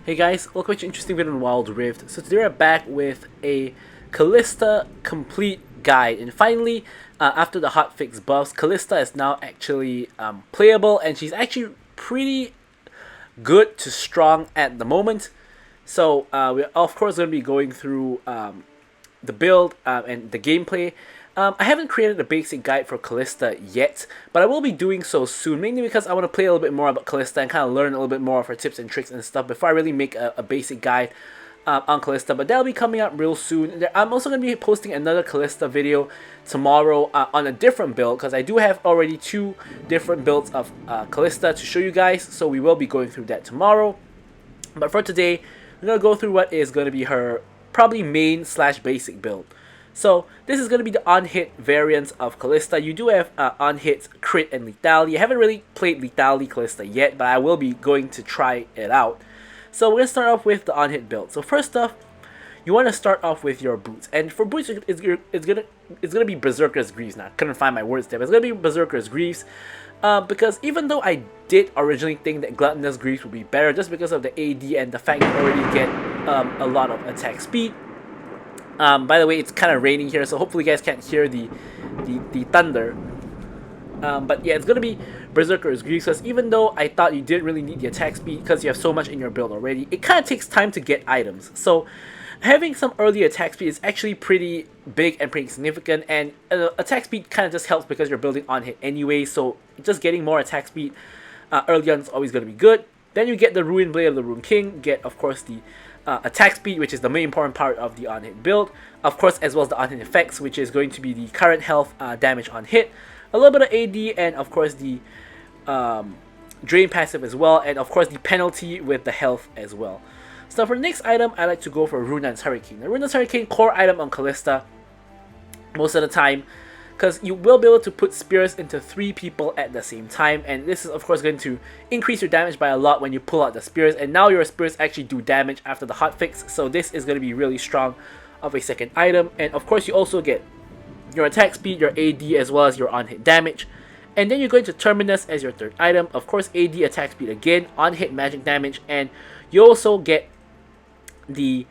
Hey guys, welcome to an interesting video on Wild Rift. So today we're back with a Kalista complete guide, and finally, after the hotfix buffs, Kalista is now actually playable, and she's actually pretty good to strong at the moment. So we're of course going to be going through the build and the gameplay. I haven't created a basic guide for Kalista yet, but I will be doing so soon, mainly because I want to play a little bit more about Kalista and kind of learn a little bit more of her tips and tricks and stuff before I really make a basic guide on Kalista, but that'll be coming up real soon. I'm also going to be posting another Kalista video tomorrow on a different build, because I do have already 2 different builds of Kalista to show you guys, so we will be going through that tomorrow. But for today, we're going to go through what is going to be her probably main slash basic build. So this is going to be the on-hit variants of Kalista. You do have on-hit, crit, and lethality. I haven't really played lethality Kalista yet, but I will be going to try it out. So we're going to start off with the on-hit build. So first off, you want to start off with your boots. And for boots, it's gonna be Berserker's Greaves now. I couldn't find my words there, but it's going to be Berserker's Greaves. Because even though I did originally think that Gluttonous Greaves would be better, just because of the AD and the fact you already get a lot of attack speed. By the way, it's kind of raining here, so hopefully you guys can't hear the thunder. But yeah, it's going to be Berserker's Greaves, because even though I thought you didn't really need the attack speed because you have so much in your build already, it kind of takes time to get items. So having some early attack speed is actually pretty big and pretty significant, and attack speed kind of just helps because you're building on hit anyway, so just getting more attack speed early on is always going to be good. Then you get the Ruined Blade of the Rune King, get of course the attack speed, which is the main important part of the on-hit build, of course, as well as the on-hit effects, which is going to be the current health damage on hit, a little bit of AD, and of course the drain passive as well, and of course the penalty with the health as well. So for the next item, I like to go for Runan's Hurricane. The Runan's Hurricane, core item on Kalista most of the time, because you will be able to put spears into 3 people at the same time, and this is of course going to increase your damage by a lot when you pull out the spears, and now your spears actually do damage after the hotfix, so this is going to be really strong of a second item. And of course you also get your attack speed, your AD, as well as your on-hit damage. And then you're going to Terminus as your third item, of course AD, attack speed again, on-hit magic damage, and you also get the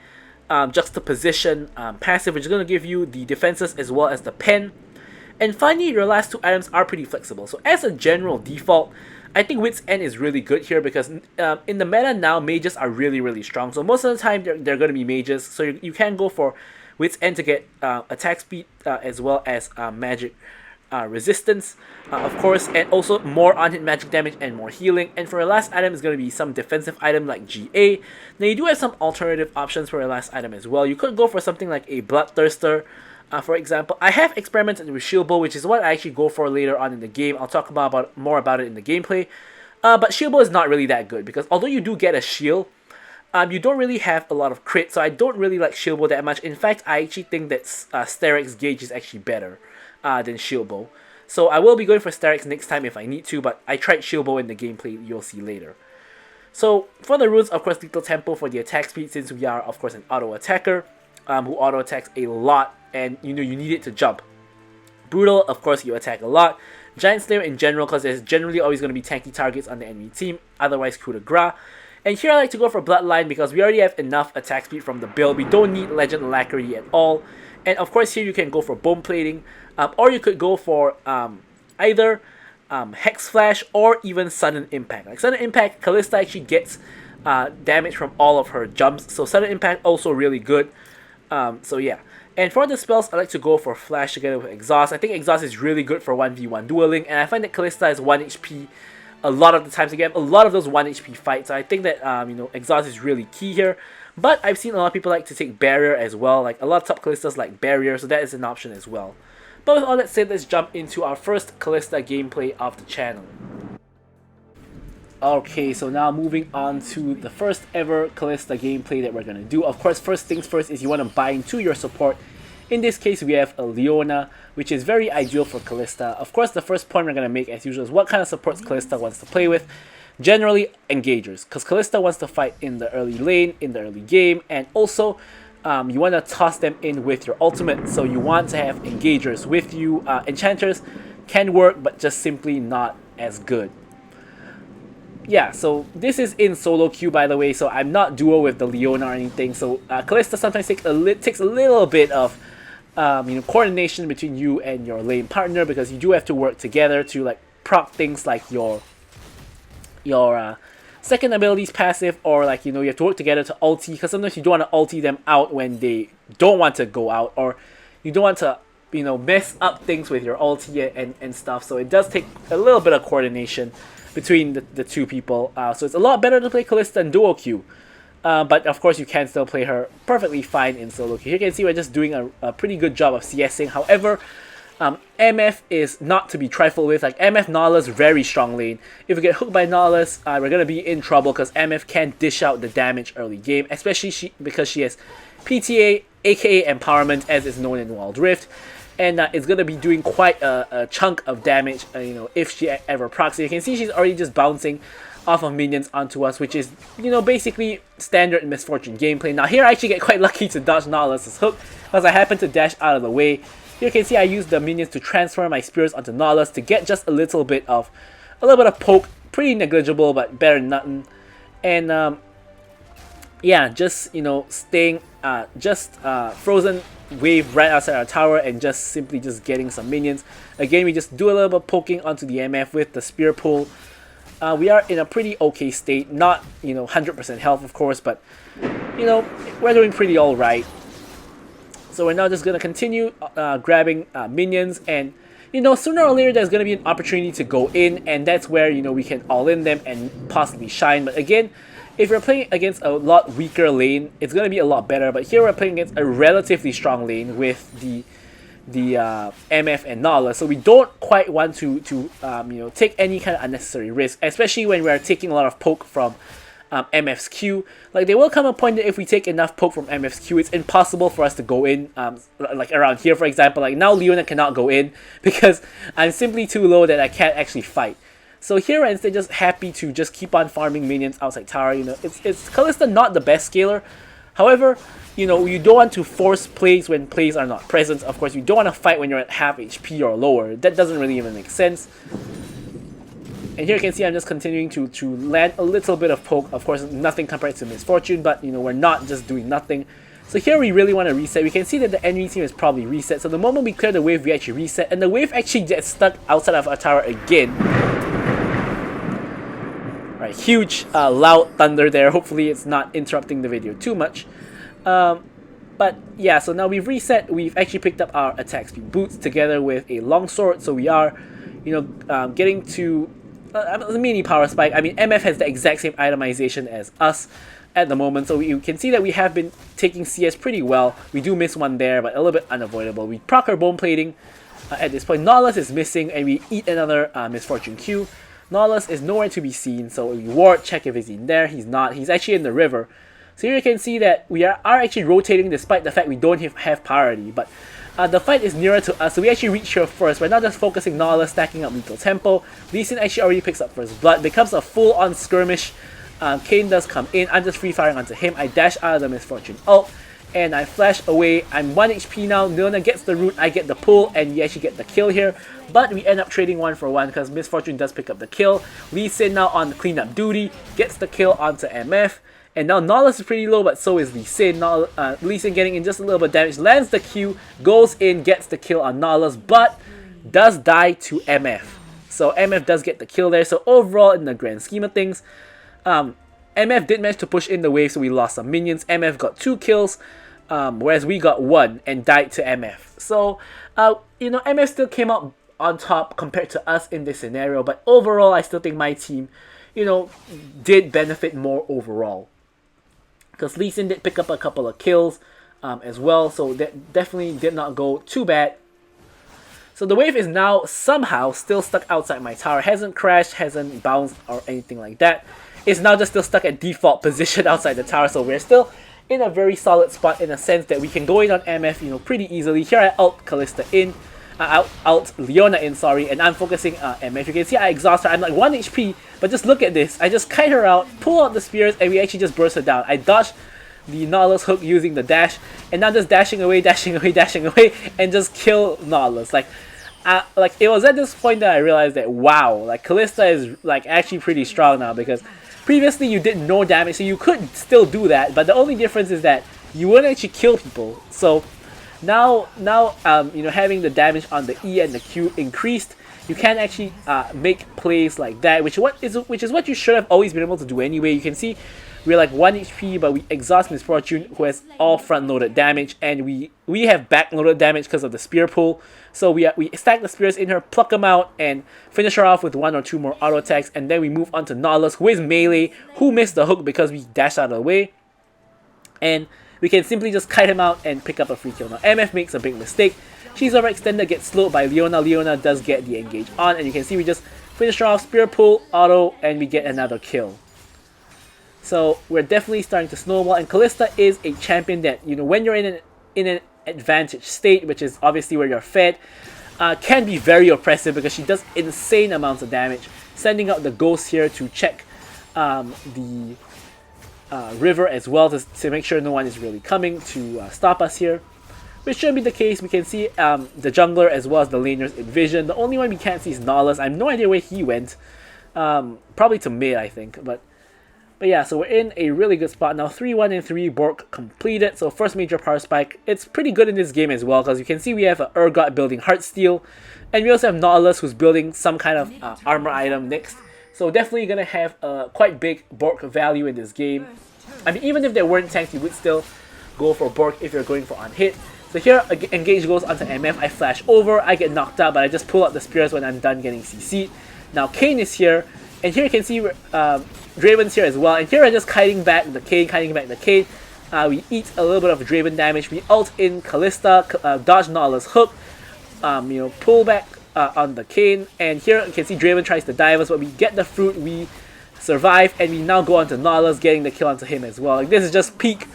Juxtaposition passive, which is going to give you the defenses as well as the pen. And finally, your last 2 items are pretty flexible. So as a general default, I think Wit's End is really good here, because in the meta now, mages are really strong. So most of the time, they're going to be mages. So you can go for Wit's End to get attack speed as well as magic resistance, of course, and also more on-hit magic damage and more healing. And for your last item is going to be some defensive item like GA. Now you do have some alternative options for your last item as well. You could go for something like a Bloodthirster. For example, I have experimented with Shield Bow, which is what I actually go for later on in the game. I'll talk more about it in the gameplay. But Shield Bow is not really that good, because although you do get a shield, you don't really have a lot of crit, so I don't really like Shield Bow that much. In fact, I actually think that Sterix Gauge is actually better than Shield Bow. So I will be going for Sterix next time if I need to, but I tried Shield Bow in the gameplay, you'll see later. So for the runes, of course, Lethal Tempo for the attack speed, since we are of course an auto attacker who auto attacks a lot, and you know you need it to jump. Brutal, of course, you attack a lot. Giant Slayer in general, because there's generally always going to be tanky targets on the enemy team, otherwise coup de grace. And here I like to go for Bloodline, because we already have enough attack speed from the build. We don't need Legend Alacrity at all. And of course here you can go for Bone Plating, or you could go for either Hex Flash or even Sudden Impact. Like Sudden Impact, Kalista actually gets damage from all of her jumps, so Sudden Impact also really good. So yeah. And for the spells, I like to go for Flash together with Exhaust. I think Exhaust is really good for 1v1 dueling, and I find that Kalista is 1 HP a lot of the times. Again, a lot of those 1 HP fights, so I think that you know, Exhaust is really key here. But I've seen a lot of people like to take Barrier as well. Like a lot of top Kalistas like Barrier, so that is an option as well. But with all that said, let's jump into our first Kalista gameplay of the channel. Okay, so now moving on to the first ever Kalista gameplay that we're going to do. Of course, first things first is you want to bind to your support. In this case, we have a Leona, which is very ideal for Kalista. Of course, the first point we're going to make, as usual, is what kind of supports Kalista wants to play with. Generally, engagers, because Kalista wants to fight in the early lane, in the early game, and also you want to toss them in with your ultimate, so you want to have engagers with you. Enchanters can work, but just simply not as good. yeah, so this is in solo queue, by the way, so I'm not duo with the Leona or anything. So Kalista sometimes takes a little bit of coordination between you and your lane partner, because you do have to work together to like proc things like your second ability's passive, or like you have to work together to ulti, because sometimes you don't want to ulti them out when they don't want to go out, or you don't want to mess up things with your ulti and stuff. So it does take a little bit of coordination between the two people. So it's a lot better to play Kalista in duo queue. But of course you can still play her perfectly fine in solo queue. Here you can see we're just doing a pretty good job of CSing. However, MF is not to be trifled with. Like MF Nautilus, very strong lane. If we get hooked by Nautilus, we're going to be in trouble, because MF can dish out the damage early game, especially because she has PTA, aka Empowerment, as is known in Wild Rift. And it's going to be doing quite a chunk of damage, if she ever procs. You can see she's already just bouncing off of minions onto us, which is, basically standard Miss Fortune gameplay. Now here I actually get quite lucky to dodge Nautilus's hook, because I happen to dash out of the way. Here you can see I use the minions to transfer my spears onto Nautilus to get just a little bit of poke, pretty negligible, but better than nothing. And yeah, just staying frozen wave right outside our tower and just simply getting some minions. Again, we just do a little bit of poking onto the MF with the spear pull. We are in a pretty okay state, not 100% health of course, but we're doing pretty alright. So we're now just gonna continue grabbing minions, and sooner or later there's gonna be an opportunity to go in, and that's where we can all in them and possibly shine. But again, if you're playing against a lot weaker lane, it's gonna be a lot better. But here we're playing against a relatively strong lane with the MF and Nautilus, so we don't quite want to take any kind of unnecessary risk, especially when we're taking a lot of poke from MF's Q. Like there will come a point that if we take enough poke from MF's Q, it's impossible for us to go in. Like around here, for example, like now Leona cannot go in because I'm simply too low that I can't actually fight. So here we're instead just happy to just keep on farming minions outside tower. It's Kalista not the best scaler. However, you don't want to force plays when plays are not present. Of course, you don't want to fight when you're at half HP or lower. That doesn't really even make sense. And here you can see I'm just continuing to land a little bit of poke. Of course, nothing compared to Miss Fortune, but we're not just doing nothing. So here we really want to reset. We can see that the enemy team is probably reset. So the moment we clear the wave, we actually reset. And the wave actually gets stuck outside of our tower again. Right, huge loud thunder there. Hopefully it's not interrupting the video too much. But yeah, so now we've reset. We've actually picked up our attack speed boots together with a longsword. So we are, getting to a mini power spike. I mean, MF has the exact same itemization as us at the moment. So you can see that we have been taking CS pretty well. We do miss one there, but a little bit unavoidable. We proc our bone plating at this point. Nautilus is missing, and we eat another Miss Fortune Q. Nautilus is nowhere to be seen, so we ward, check if he's in there. He's not. He's actually in the river. So here you can see that we are actually rotating despite the fact we don't have priority. But the fight is nearer to us, so we actually reach here first. We're not just focusing Nautilus, stacking up lethal tempo. Lee Sin actually already picks up first blood. Becomes a full-on skirmish. Kane does come in. I'm just free firing onto him. I dash out of the Miss Fortune ult, and I flash away. I'm 1 HP now. Leona gets the root. I get the pull, and we actually get the kill here. But we end up trading 1 for 1 because Miss Fortune does pick up the kill. Lee Sin now on cleanup duty. Gets the kill onto MF. And now Nautilus is pretty low, but so is Lee Sin. Lee Sin getting in just a little bit of damage. Lands the Q. Goes in. Gets the kill on Nautilus. But does die to MF. So MF does get the kill there. So overall, in the grand scheme of things, MF did manage to push in the wave, so we lost some minions. MF got 2 kills, whereas we got 1 and died to MF. So, MF still came out on top compared to us in this scenario, but overall, I still think my team, did benefit more overall. Because Lee Sin did pick up a couple of kills as well, so that definitely did not go too bad. So the wave is now somehow still stuck outside my tower. Hasn't crashed, hasn't bounced or anything like that. It's now just still stuck at default position outside the tower. So we're still in a very solid spot in a sense that we can go in on MF, pretty easily. Here I ult Kalista in, ult Leona in, sorry, and I'm focusing MF. You can see I exhaust her. I'm like 1 HP, but just look at this. I just kite her out, pull out the spears, and we actually just burst her down. I dodged the Nautilus hook using the dash, and now just dashing away, and just kill Nautilus. Like, like it was at this point that I realized that wow, like Kalista is like actually pretty strong now, because previously you did no damage, so you could still do that, but the only difference is that you wouldn't actually kill people. So now you know, having the damage on the E and the Q increased, you can actually make plays like that, which is what you should have always been able to do anyway. You can see we're like 1 HP, but we exhaust Misfortune, who has all front-loaded damage, and we have back-loaded damage because of the spear pull. So we stack the spears in her, pluck them out, and finish her off with 1 or 2 more auto attacks, and then we move on to Nautilus, who is melee, who missed the hook because we dashed out of the way, and we can simply just kite him out and pick up a free kill. Now MF makes a big mistake. She's overextended, gets slowed by Leona. Leona does get the engage on, and you can see we just finish her off, spear pull, auto, and we get another kill. So we're definitely starting to snowball, and Kalista is a champion that, you know, when you're in an advantage state, which is obviously where you're fed, can be very oppressive because she does insane amounts of damage. Sending out the ghost here to check the river as well to make sure no one is really coming to stop us here, which shouldn't be the case. We can see the jungler as well as the laners in vision. The only one we can't see is Nautilus. I have no idea where he went. Probably to mid, I think, but yeah, so we're in a really good spot now. 3-1 and 3 Bork completed. So first major power spike. It's pretty good in this game as well, because you can see we have an Urgot building Heartsteel, and we also have Nautilus who's building some kind of armor item next. So definitely gonna have a quite big Bork value in this game. I mean, even if there weren't tanks, you would still go for Bork if you're going for unhit. So here, engage goes onto MF. I flash over, I get knocked out, but I just pull out the spears when I'm done getting CC'd. Now Kayn is here, and here you can see Draven's here as well, and here I'm just kiting back the Kayn, we eat a little bit of Draven damage, we ult in Kalista, dodge Nautilus hook, you know, pull back on the Kayn, and here you can see Draven tries to dive us, but we get the fruit, we survive, and we now go on to Nautilus, getting the kill onto him as well. Like, this is just peak,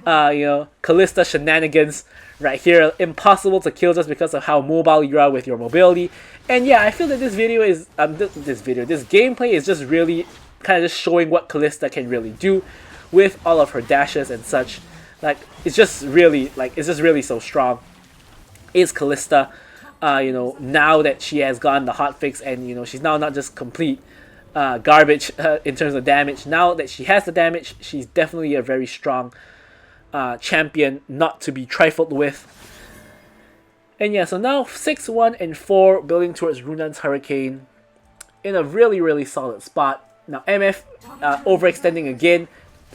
you know, Kalista shenanigans right here. Impossible to kill just because of how mobile you are with your mobility. And yeah, I feel that this video is this gameplay is just really kind of just showing what Kalista can really do with all of her dashes and such. Like, it's just really so strong. Is Kalista, you know, now that she has gotten the hotfix, and you know, she's now not just complete garbage in terms of damage. Now that she has the damage, she's definitely a very strong champion, not to be trifled with. And yeah, so now 6-1 and 4, building towards Runan's Hurricane in a really solid spot. Now MF overextending again,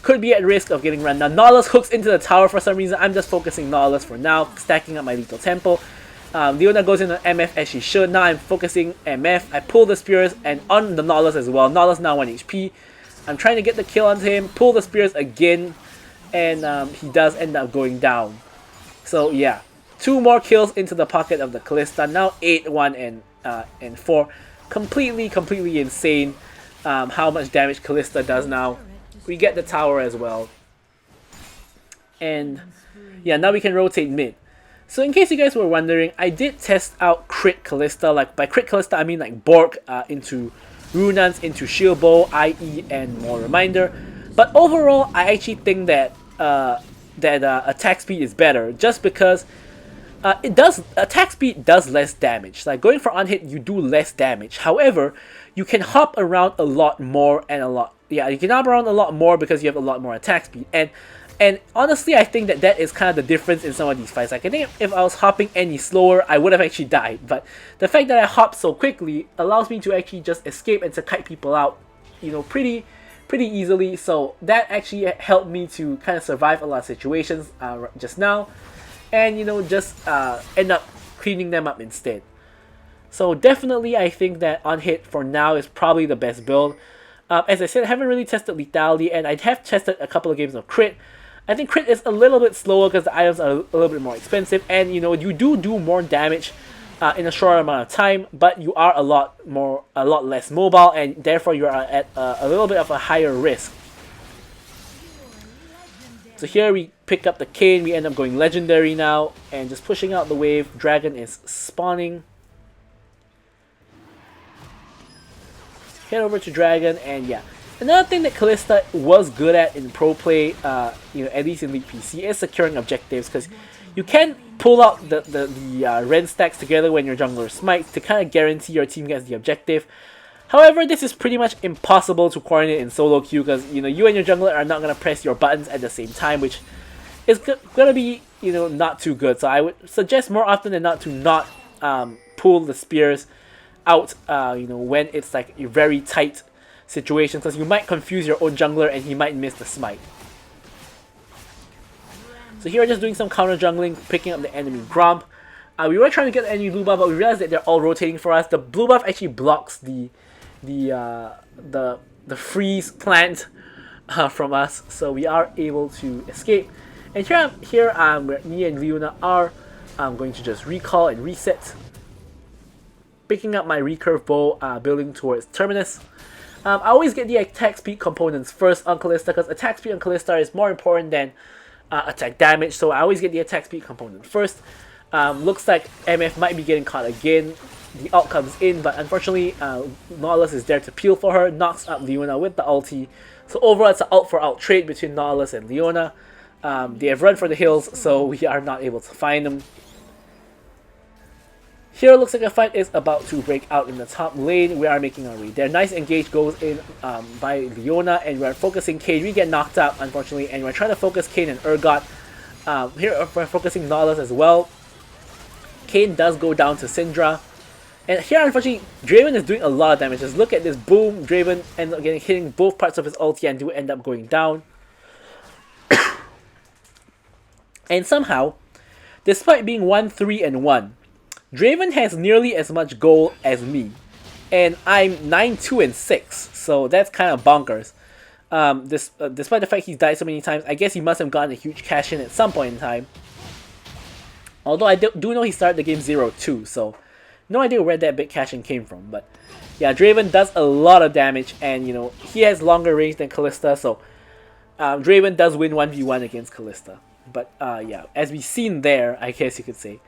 could be at risk of getting run. Now Nautilus hooks into the tower for some reason. I'm just focusing Nautilus for now, stacking up my lethal tempo. Leona goes into MF as she should. Now I'm focusing MF. I pull the spears and on the Nautilus as well. Nautilus now 1 HP. I'm trying to get the kill onto him, pull the spears again, and he does end up going down. So yeah, 2 more kills into the pocket of the Kalista. Now 8-1 and 4. Completely insane how much damage Kalista does now. We get the tower as well. And yeah, now we can rotate mid. So in case you guys were wondering, I did test out crit Kalista. Like, by crit Kalista I mean like Bork into Runans, into Shield Bow, IE, and more Reminder. But overall, I actually think that attack speed is better, just because attack speed does less damage. Like, going for unhit, you do less damage. However, you can hop around a lot more you can hop around a lot more because you have a lot more attack speed. And honestly, I think that is kind of the difference in some of these fights. Like, I think if I was hopping any slower, I would have actually died. But the fact that I hop so quickly allows me to actually just escape and to kite people out, you know, pretty easily. So that actually helped me to kind of survive a lot of situations just now, and you know, just end up cleaning them up instead. So definitely, I think that unhit for now is probably the best build. As I said, I haven't really tested lethality, and I have tested a couple of games of crit. I think crit is a little bit slower because the items are a little bit more expensive, and you know, you do more damage in a shorter amount of time, but you are a lot less mobile, and therefore you are at a little bit of a higher risk. So here we pick up the Kayn, we end up going legendary now, and just pushing out the wave. Dragon is spawning. Head over to Dragon, and yeah. Another thing that Kalista was good at in pro play, you know, at least in League PC, is securing objectives, because You can pull out the Ren stacks together when your jungler smites to kind of guarantee your team gets the objective. However, this is pretty much impossible to coordinate in solo queue because you and your jungler are not gonna press your buttons at the same time, which is gonna be not too good. So I would suggest more often than not to not pull the spears out when it's like a very tight situation, because you might confuse your own jungler and he might miss the smite. So here we're just doing some counter jungling, picking up the enemy Gromp. We were trying to get the enemy blue buff, but we realized that they're all rotating for us. The blue buff actually blocks the freeze plant from us, so we are able to escape. And here me and Leona are going to just recall and reset, picking up my recurve bow, building towards Terminus. I always get the attack speed components first on Kalista because attack speed on Kalista is more important than attack damage, so I always get the attack speed component first. Looks like MF might be getting caught again. The ult comes in, but unfortunately Nautilus is there to peel for her, knocks up Leona with the ulti. So overall it's an ult for ult trade between Nautilus and Leona. They have run for the hills, so we are not able to find them. Here looks like a fight is about to break out in the top lane. We are making our way there. Nice engage goes in by Leona, and we're focusing Kane. We get knocked out, unfortunately, and we're trying to focus Kane and Urgot. Here we're focusing Nautilus as well. Kane does go down to Syndra. And here, unfortunately, Draven is doing a lot of damage. Just look at this. Boom, Draven ends up hitting both parts of his ulti and do end up going down. And somehow, despite being 1-3-1, Draven has nearly as much gold as me, and I'm 9-2-6, so that's kind of bonkers. Despite the fact he's died so many times, I guess he must have gotten a huge cash in at some point in time. Although I do know he started the game 0-2, so no idea where that big cash in came from. But yeah, Draven does a lot of damage, and he has longer range than Kalista, so Draven does win 1v1 against Kalista. But yeah, as we've seen there, I guess you could say.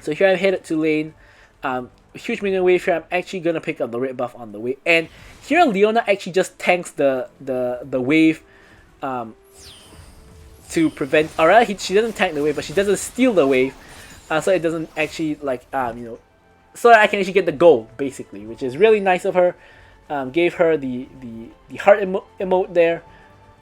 So here I'm headed to lane, huge minion wave here. I'm actually going to pick up the red buff on the way. And here Leona actually just tanks the wave to prevent, or rather she doesn't tank the wave, but she doesn't steal the wave. So it doesn't actually so that I can actually get the goal basically, which is really nice of her. Gave her the heart emote there,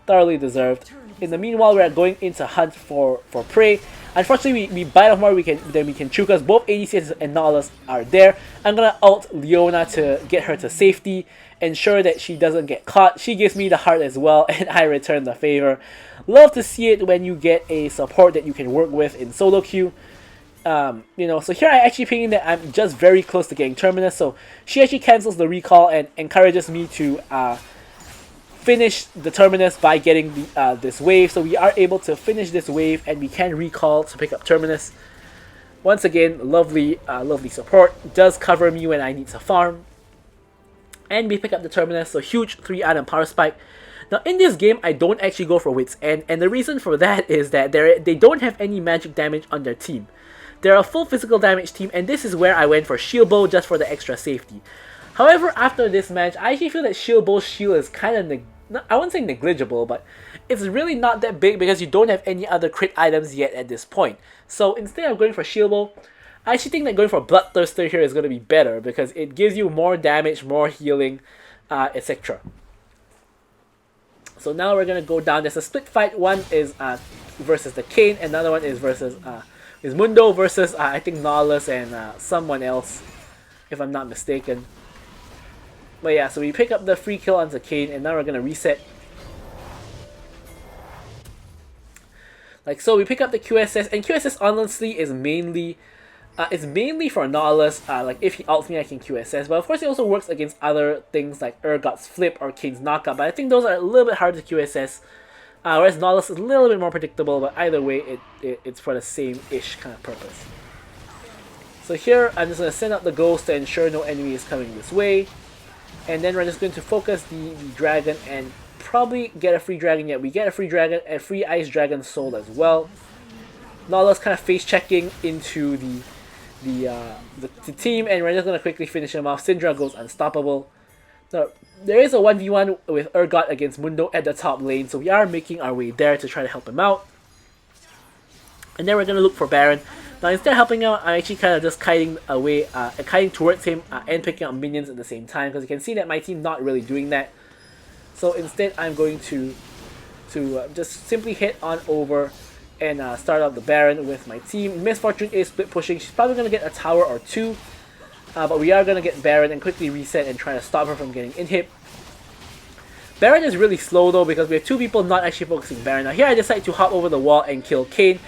thoroughly deserved. In the meanwhile, we're going into hunt for prey. Unfortunately, we bite off more than we can chew because both ADCs and Nautilus are there. I'm gonna ult Leona to get her to safety, ensure that she doesn't get caught. She gives me the heart as well, and I return the favor. Love to see it when you get a support that you can work with in solo queue. So here I actually pinging that I'm just very close to getting Terminus, so she actually cancels the recall and encourages me to finish the Terminus by getting this wave. So we are able to finish this wave and we can recall to pick up Terminus. Once again, lovely support. Does cover me when I need to farm. And we pick up the Terminus, so huge 3-item power spike. Now in this game, I don't actually go for Wits End, and the reason for that is that they don't have any magic damage on their team. They're a full physical damage team, and this is where I went for Shield Bow just for the extra safety. However, after this match, I actually feel that Shield Bow's shield is kind of, I wouldn't say negligible, but it's really not that big because you don't have any other crit items yet at this point. So instead of going for Shield Bow, I actually think that going for Bloodthirster here is going to be better because it gives you more damage, more healing, etc. So now we're going to go down. There's a split fight. One is versus the Kayn, another one is versus is Mundo versus I think Nautilus and someone else, if I'm not mistaken. But yeah, so we pick up the free kill on the Kayn, and now we're gonna reset. Like so, we pick up the QSS, and QSS honestly is mainly for Nautilus. Like if he ults me, I can QSS. But of course, it also works against other things like Urgot's flip or Kayn's knockout. But I think those are a little bit harder to QSS. Whereas Nautilus is a little bit more predictable, but either way, it's for the same-ish kind of purpose. So here, I'm just going to send out the ghost to ensure no enemy is coming this way. And then we're just going to focus the dragon and probably get a free dragon yet. We get a free dragon and free ice dragon soul as well. Nautilus kind of face-checking into the team, and we're just going to quickly finish him off. Syndra goes unstoppable. Now, there is a 1v1 with Urgot against Mundo at the top lane, so we are making our way there to try to help him out. And then we're going to look for Baron. Now instead of helping out, I'm actually kind of just kiting away, kiting towards him and picking up minions at the same time, because you can see that my team not really doing that. So instead I'm going to just simply head on over and start out the Baron with my team. Miss Fortune is split pushing. She's probably going to get a tower or two, but we are going to get Baron and quickly reset and try to stop her from getting inhib. Baron is really slow though, because we have two people not actually focusing Baron. Now here I decide to hop over the wall and kill Kayn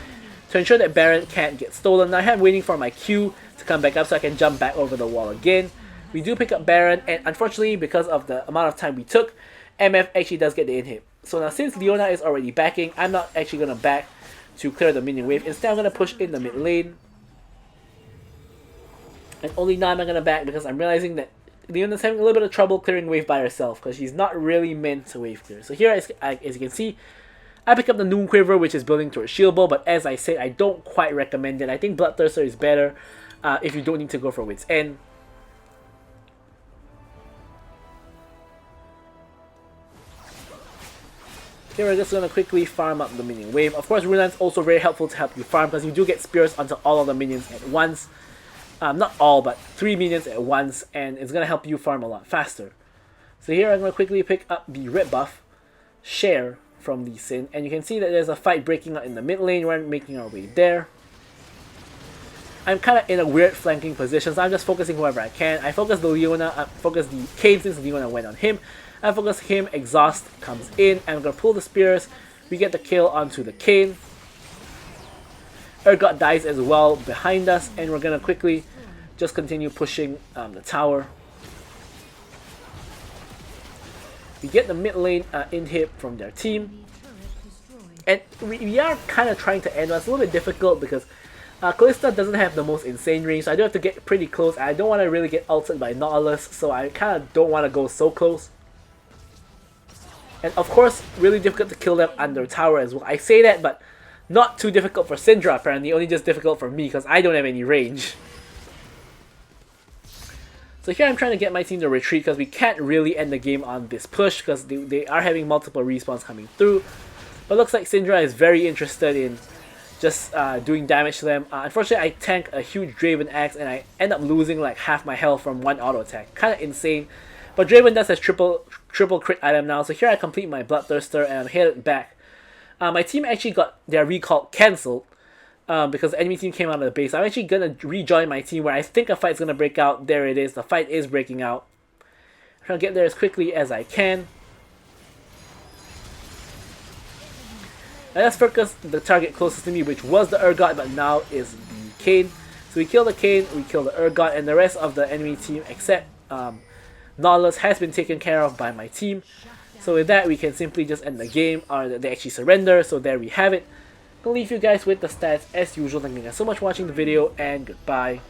to ensure that Baron can't get stolen. Now I'm waiting for my Q to come back up so I can jump back over the wall again. We do pick up Baron, and unfortunately because of the amount of time we took, MF actually does get the inhib. So now since Leona is already backing, I'm not actually going to back to clear the minion wave. Instead I'm going to push in the mid lane. And only now am I going to back because I'm realizing that Leona's having a little bit of trouble clearing wave by herself because she's not really meant to wave clear. So here, as you can see, I pick up the Noon Quiver, which is building towards Shield Bow, but as I said, I don't quite recommend it. I think Bloodthirster is better if you don't need to go for Wit's End. Here we're just going to quickly farm up the minion wave. Of course, Runaan's also very helpful to help you farm because you do get spears onto all of the minions at once. Not all, but 3 minions at once, and it's going to help you farm a lot faster. So here I'm going to quickly pick up the red buff, Share, from Lee Sin, and you can see that there's a fight breaking out in the mid lane. We're making our way there. I'm kind of in a weird flanking position, so I'm just focusing whoever I can. I focus the Leona, I focus the Kayn since Leona went on him. I focus him, Exhaust comes in, and I'm going to pull the spears. We get the kill onto the Kayn. Urgot dies as well behind us, and we're going to quickly just continue pushing the tower. We get the mid lane inhib from their team. And we are kind of trying to end. It's a little bit difficult because Kalista doesn't have the most insane range, so I do have to get pretty close. I don't want to really get ulted by Nautilus, so I kind of don't want to go so close. And of course, really difficult to kill them under tower as well. I say that, but not too difficult for Syndra apparently, only just difficult for me because I don't have any range. So here I'm trying to get my team to retreat because we can't really end the game on this push because they are having multiple respawns coming through. But looks like Syndra is very interested in just doing damage to them. Unfortunately, I tank a huge Draven Axe and I end up losing like half my health from one auto attack. Kind of insane. But Draven does has triple crit item now, so here I complete my Bloodthirster and I'm headed back. My team actually got their recall cancelled because the enemy team came out of the base. I'm actually going to rejoin my team where I think a fight's going to break out. There it is. The fight is breaking out. I'm trying to get there as quickly as I can. Let's focus the target closest to me, which was the Urgot, but now is the Kayn. So we kill the Kayn, we kill the Urgot, and the rest of the enemy team except Nautilus has been taken care of by my team. So with that, we can simply just end the game, or they actually surrender. So there we have it. I'll leave you guys with the stats as usual. Thank you guys so much for watching the video, and goodbye.